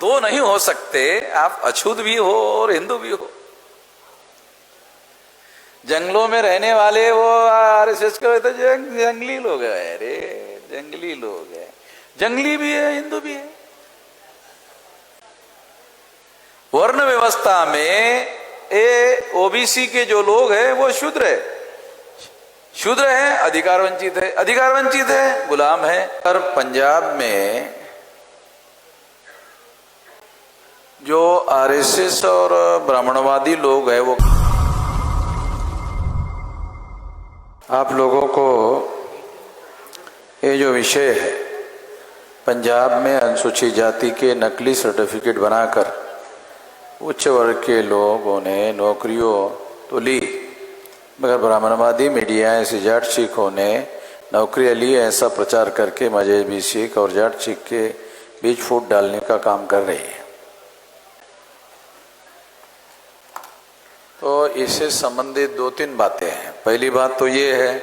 दो नहीं हो सकते, आप अछूत भी हो और हिंदू भी हो। जंगलों में रहने वाले वो आरएसएस के तो जंगली लोग है, अरे जंगली लोग है, जंगली भी है हिंदू भी है। वर्ण व्यवस्था में ओबीसी के जो लोग हैं वो शूद्र है, शूद्र है, अधिकार वंचित है, अधिकार वंचित है, गुलाम है। और पंजाब में जो आरएसएस और ब्राह्मणवादी लोग हैं वो, आप लोगों को ये जो विषय है, पंजाब में अनुसूचित जाति के नकली सर्टिफिकेट बनाकर उच्च वर्ग के लोगों ने नौकरियों तो ली, मगर ब्राह्मणवादी मीडिया ऐसे जाट सिखों ने नौकरियां ली, ऐसा प्रचार करके मजहबी सिख और जाट सिख के बीच फूट डालने का काम कर रही है। तो इससे संबंधित दो तीन बातें हैं। पहली बात तो ये है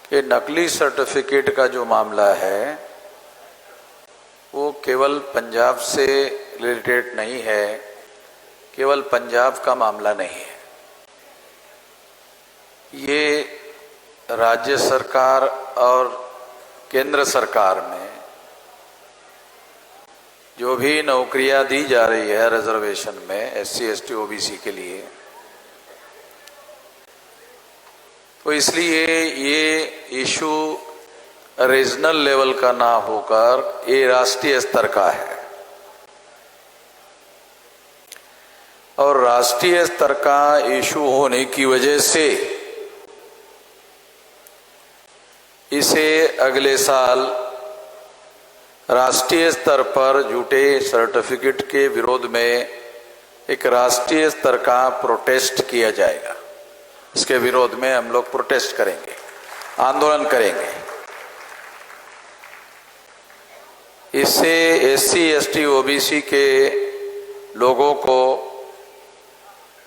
कि नकली सर्टिफिकेट का जो मामला है वो केवल पंजाब से रिलेटेड नहीं है, केवल पंजाब का मामला नहीं है। ये राज्य सरकार और केंद्र सरकार में जो भी नौकरियां दी जा रही है रिजर्वेशन में एससी एसटी ओबीसी के लिए, तो इसलिए ये इशू रीजनल लेवल का ना होकर ये राष्ट्रीय स्तर का है। और राष्ट्रीय स्तर का इशू होने की वजह से इसे अगले साल राष्ट्रीय स्तर पर झूठे सर्टिफिकेट के विरोध में एक राष्ट्रीय स्तर का प्रोटेस्ट किया जाएगा। इसके विरोध में हम लोग प्रोटेस्ट करेंगे, आंदोलन करेंगे। इससे एससी एसटी ओबीसी के लोगों को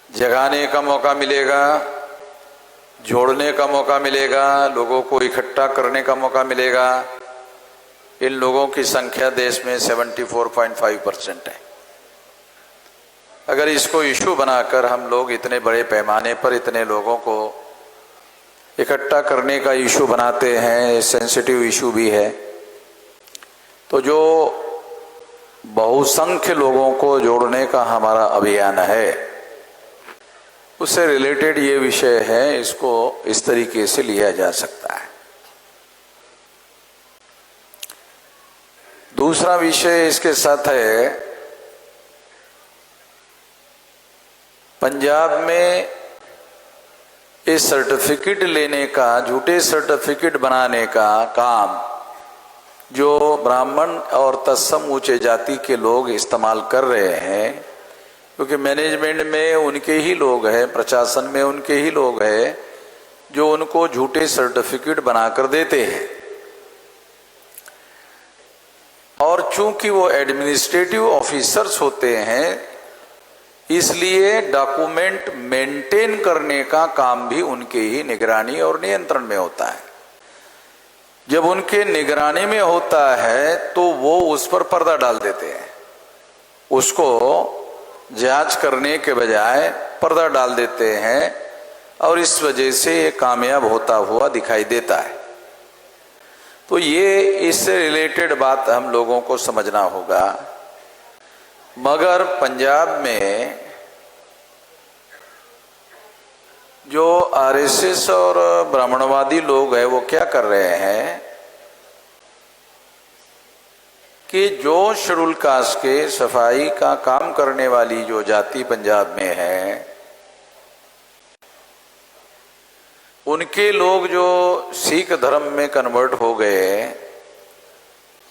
जगाने का मौका मिलेगा, जोड़ने का मौका मिलेगा, लोगों को इकट्ठा करने का मौका मिलेगा। इन लोगों की संख्या देश में 74.5% है। अगर इसको इशू बनाकर हम लोग इतने बड़े पैमाने पर इतने लोगों को इकट्ठा करने का इशू बनाते हैं, सेंसिटिव इशू भी है, तो जो बहुसंख्य लोगों को जोड़ने का हमारा अभियान है उससे रिलेटेड ये विषय है, इसको इस तरीके से लिया जा सकता है। दूसरा विषय इसके साथ है, पंजाब में इस सर्टिफिकेट लेने का, झूठे सर्टिफिकेट बनाने का काम जो ब्राह्मण और तत्सम ऊंचे जाति के लोग इस्तेमाल कर रहे हैं, क्योंकि मैनेजमेंट में उनके ही लोग हैं, प्रशासन में उनके ही लोग हैं जो उनको झूठे सर्टिफिकेट बनाकर देते हैं। और चूंकि वो एडमिनिस्ट्रेटिव ऑफिसर्स होते हैं, इसलिए डॉक्यूमेंट मेंटेन करने का काम भी उनके ही निगरानी और नियंत्रण में होता है। जब उनके निगरानी में होता है तो वो उस पर पर्दा डाल देते हैं, उसको जांच करने के बजाय पर्दा डाल देते हैं, और इस वजह से ये कामयाब होता हुआ दिखाई देता है। तो ये इससे रिलेटेड बात हम लोगों को समझना होगा। मगर पंजाब में जो आरएसएस और ब्राह्मणवादी लोग हैं वो क्या कर रहे हैं कि जो शेड्यूल कास्ट के सफाई का काम करने वाली जो जाति पंजाब में है, उनके लोग जो सिख धर्म में कन्वर्ट हो गए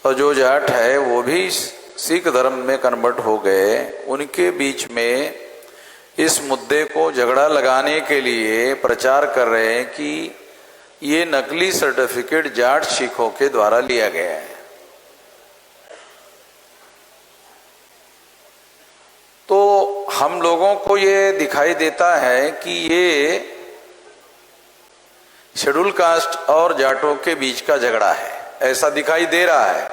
और जो जाट है वो भी सिख धर्म में कन्वर्ट हो गए, उनके बीच में इस मुद्दे को झगड़ा लगाने के लिए प्रचार कर रहे हैं कि ये नकली सर्टिफिकेट जाट सिखों के द्वारा लिया गया है। तो हम लोगों को ये दिखाई देता है कि ये शेड्यूल कास्ट और जाटों के बीच का झगड़ा है, ऐसा दिखाई दे रहा है।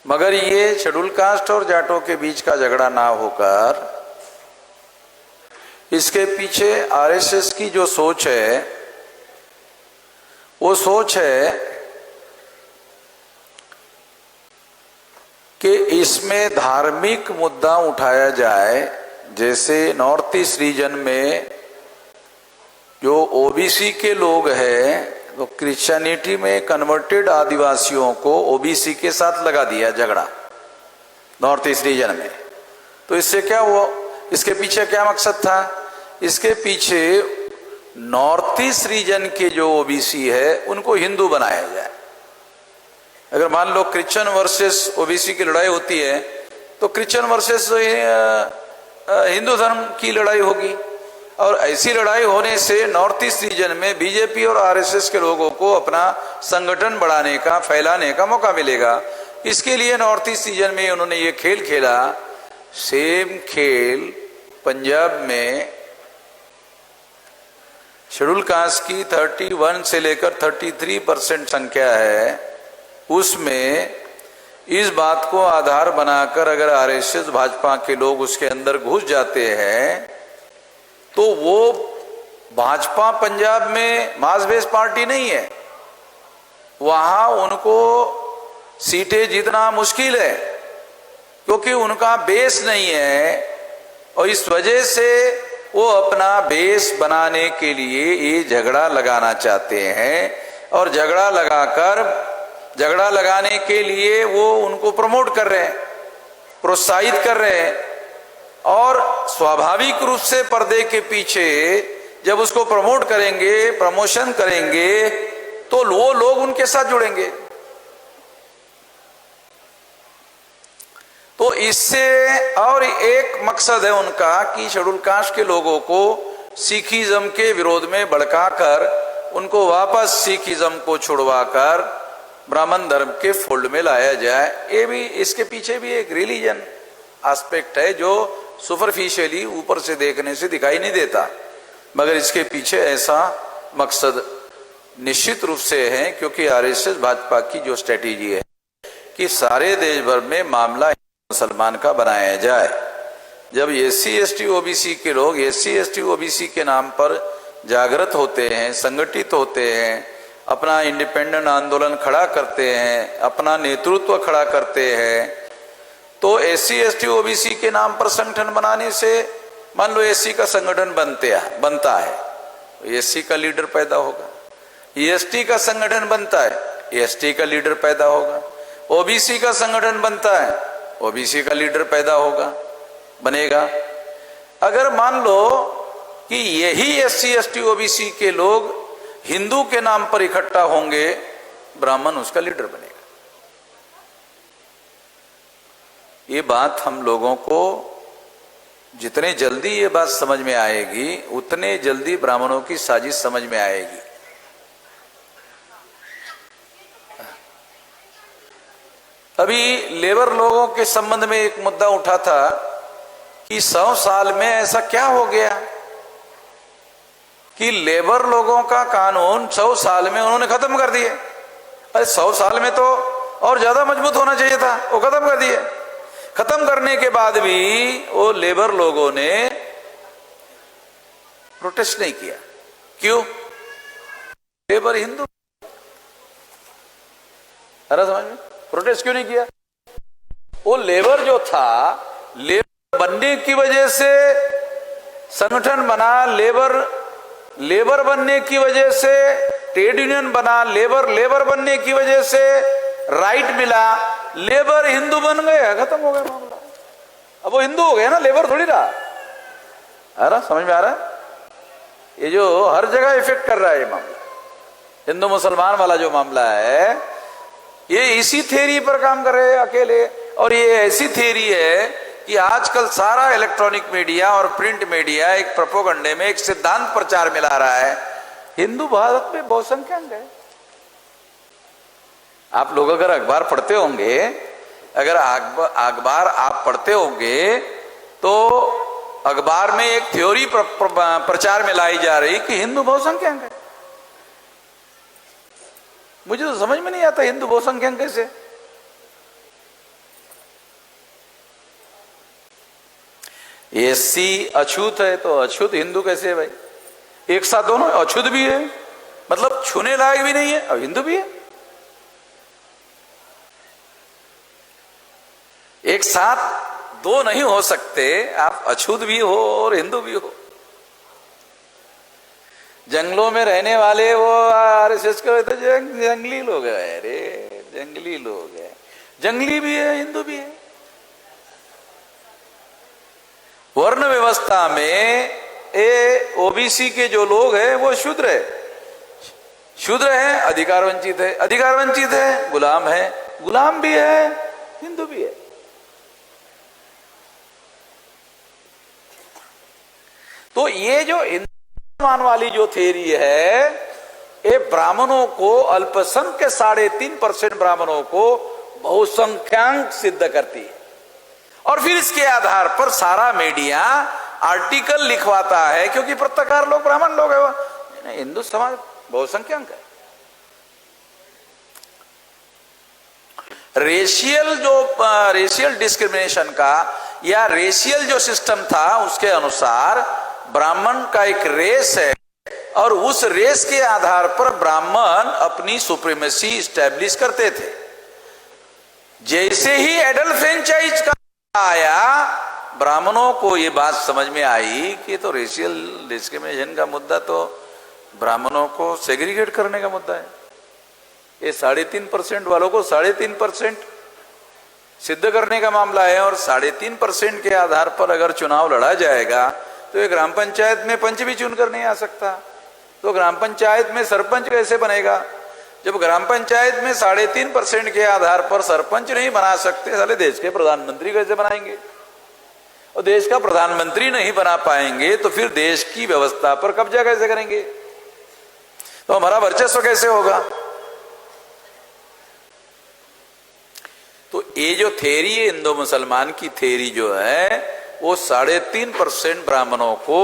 मगर ये शेड्यूल कास्ट और जाटों के बीच का झगड़ा ना होकर इसके पीछे आरएसएस की जो सोच है वो सोच है कि इसमें धार्मिक मुद्दा उठाया जाए। जैसे नॉर्थ ईस्ट रीजन में जो ओबीसी के लोग हैं तो क्रिश्चियनिटी में कन्वर्टेड आदिवासियों को ओबीसी के साथ लगा दिया झगड़ा नॉर्थ ईस्ट रीजन में। तो इससे क्या हुआ, इसके पीछे क्या मकसद था? इसके पीछे नॉर्थ ईस्ट रीजन के जो ओबीसी है उनको हिंदू बनाया जाए। अगर मान लो क्रिश्चियन वर्सेस ओबीसी की लड़ाई होती है तो क्रिश्चियन वर्सेस हिंदू धर्म की लड़ाई होगी, और ऐसी लड़ाई होने से नॉर्थ ईस्ट रीजन में बीजेपी और आरएसएस के लोगों को अपना संगठन बढ़ाने का, फैलाने का मौका मिलेगा। इसके लिए नॉर्थ ईस्ट रीजन में उन्होंने ये खेल खेला। सेम खेल पंजाब में शेड्यूल कास्ट की 31 से लेकर 33% संख्या है, उसमें इस बात को आधार बनाकर अगर आरएसएस भाजपा के लोग उसके अंदर घुस जाते हैं तो वो भाजपा पंजाब में मास बेस पार्टी नहीं है, वहां उनको सीटें जीतना मुश्किल है क्योंकि उनका बेस नहीं है। और इस वजह से वो अपना बेस बनाने के लिए ये झगड़ा लगाना चाहते हैं, और झगड़ा लगाने के लिए वो उनको प्रमोट कर रहे हैं, प्रोत्साहित कर रहे हैं। और स्वाभाविक रूप से पर्दे के पीछे जब उसको प्रमोट करेंगे, प्रमोशन करेंगे, तो वो लोग उनके साथ जुड़ेंगे। तो इससे और एक मकसद है उनका कि शेड्यूल कास्ट के लोगों को सिखिज्म के विरोध में भड़काकर उनको वापस सिखिज्म को छुड़वाकर ब्राह्मण धर्म के फोल्ड में लाया जाए। ये भी, इसके पीछे भी एक रिलीजन एस्पेक्ट है जो सुपरफिशियली ऊपर से देखने से दिखाई नहीं देता, मगर इसके पीछे ऐसा मकसद निश्चित रूप से है क्योंकि आरएसएस भाजपा की जो स्ट्रेटेजी है कि सारे देश भर में मामला मुसलमान का बनाया जाए। जब एससी एसटी ओबीसी के लोग एससी एसटी ओबीसी के नाम पर जागृत होते हैं, संगठित होते हैं, अपना इंडिपेंडेंट आंदोलन खड़ा करते हैं, अपना नेतृत्व खड़ा करते हैं, तो एससी एसटी ओबीसी के नाम पर संगठन बनाने से मान लो एससी का संगठन बनता है, एससी का लीडर पैदा होगा, एसटी का संगठन बनता है, एसटी का लीडर पैदा होगा, ओबीसी का संगठन बनता है, ओबीसी का लीडर पैदा होगा, बनेगा। अगर मान लो कि यही एससी एसटी ओबीसी के लोग हिंदू के नाम पर इकट्ठा होंगे, ब्राह्मण उसका लीडर बनेगा। ये बात हम लोगों को जितने जल्दी ये बात समझ में आएगी उतने जल्दी ब्राह्मणों की साजिश समझ में आएगी। अभी लेबर लोगों के संबंध में एक मुद्दा उठा था कि 100 साल में ऐसा क्या हो गया कि लेबर लोगों का कानून 100 साल में उन्होंने खत्म कर दिए। अरे 100 साल में तो और ज्यादा मजबूत होना चाहिए था, वो खत्म कर दिए। खत्म करने के बाद भी वो लेबर लोगों ने प्रोटेस्ट नहीं किया। क्यों? लेबर हिंदू। अरे समझ में, प्रोटेस्ट क्यों नहीं किया? वो लेबर जो था, लेबर बनने की वजह से संगठन बना, लेबर बनने की वजह से ट्रेड यूनियन बना, लेबर बनने की वजह से राइट मिला, लेबर हिंदू बन गए, खत्म हो गया मामला। अब वो हिंदू हो गया ना, लेबर थोड़ी रहा। अरे समझ में आ रहा है? ये जो हर जगह इफेक्ट कर रहा है ये मामला, हिंदू मुसलमान वाला जो मामला है, ये इसी थ्योरी पर काम कर रहे हैं अकेले। और ये ऐसी थ्योरी है कि आजकल सारा इलेक्ट्रॉनिक मीडिया और प्रिंट मीडिया एक प्रोपोगंडे में एक सिद्धांत प्रचार में ला रहा है, हिंदू भारत में बहुसंख्यक है। आप लोग अगर अखबार पढ़ते होंगे, अगर अखबार आप पढ़ते होंगे तो अखबार में एक थ्योरी प्रचार में लाई जा रही कि हिंदू बहुसंख्यक है। मुझे तो समझ में नहीं आता हिंदू बहुसंख्यक कैसे। एससी अछूत है तो अछूत हिंदू कैसे है भाई? एक साथ दोनों, अछूत भी है मतलब छूने लायक भी नहीं है और हिंदू भी है, एक साथ दो नहीं हो सकते। आप अछूत भी हो और हिंदू भी हो। जंगलों में रहने वाले वो आरएसएस के तो जंगली लोग है, अरे जंगली लोग है, जंगली भी है हिंदू भी है। वर्ण व्यवस्था में ओबीसी के जो लोग हैं वो शूद्र है, शूद्र है अधिकार वंचित है, अधिकार वंचित है गुलाम है, गुलाम भी है हिंदू भी है। तो ये जो हिंदुस्तान वाली जो थ्योरी है ये ब्राह्मणों को, अल्पसंख्यक 3.5% ब्राह्मणों को बहुसंख्यांक सिद्ध करती है और फिर इसके आधार पर सारा मीडिया आर्टिकल लिखवाता है, क्योंकि पत्रकार लोग ब्राह्मण लोग है, वो हिंदू समाज बहुसंख्यक है। रेशियल डिस्क्रिमिनेशन का या रेशियल जो सिस्टम था उसके अनुसार ब्राह्मण का एक रेस है और उस रेस के आधार पर ब्राह्मण अपनी सुप्रीमेसी स्टैब्लिश करते थे। जैसे ही एडल्ट फ्रेंचाइज का आया, ब्राह्मणों को ये बात समझ में आई कि तो रेशियल डिस्क्रिमिनेशन का मुद्दा तो ब्राह्मणों को सेग्रीगेट करने का मुद्दा है। ये 3.5% वालों को 3.5% सिद्ध करने का मामला है और 3.5% के आधार पर अगर चुनाव लड़ा जाएगा तो ये ग्राम पंचायत में पंच भी चुनकर नहीं आ सकता, तो ग्राम पंचायत में सरपंच कैसे बनेगा? जब ग्राम पंचायत में 3.5% के आधार पर सरपंच नहीं बना सकते, साले देश के प्रधानमंत्री कैसे बनाएंगे? और देश का प्रधानमंत्री नहीं बना पाएंगे तो फिर देश की व्यवस्था पर कब्जा कैसे करेंगे? तो हमारा वर्चस्व कैसे होगा? तो ये जो थ्योरी है हिंदू मुसलमान की थ्योरी जो है वो 3.5% ब्राह्मणों को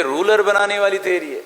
रूलर बनाने वाली थ्योरी है।